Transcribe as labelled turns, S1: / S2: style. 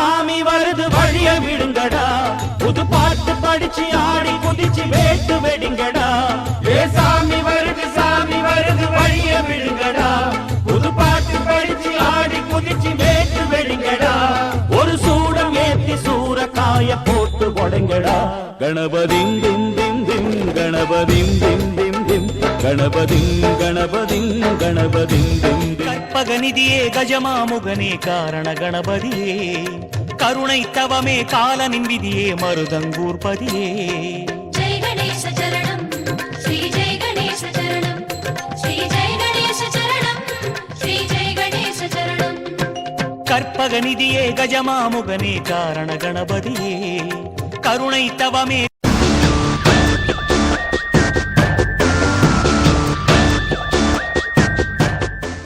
S1: சாமி வருது வழிய விடுங்கடா புது பாட்டு படிச்சு ஆடி குதிச்சு வேட்டு வெடிங்கடா ஏ சாமி வருது வழிய விடுங்கடா புது பாட்டு படிச்சு ஆடி குதிச்சு வேட்டு வெடிங்கடா ஒரு சூடம் ஏத்தி சூரக்காய போட்டு உடைங்கடா கணபதிங் திம் திம் திம் கணபதிங் திம் திம் திம் கணபதிங் கணபதிங் கணபதிங் திம் கற்பகநிதியே கஜமாமுகனே காரண கணபதியே கருணை தவமே காலனின் விதியே மருதங்கூர்பதியே
S2: ஜெய கணேச சரணம் ஸ்ரீ ஜெய கணேச சரணம் ஸ்ரீ ஜெய கணேச சரணம் ஸ்ரீ ஜெய கணேச சரணம்
S1: கற்பகநிதியே கஜமாமுகனே காரண கணபதியே கருணை தவமே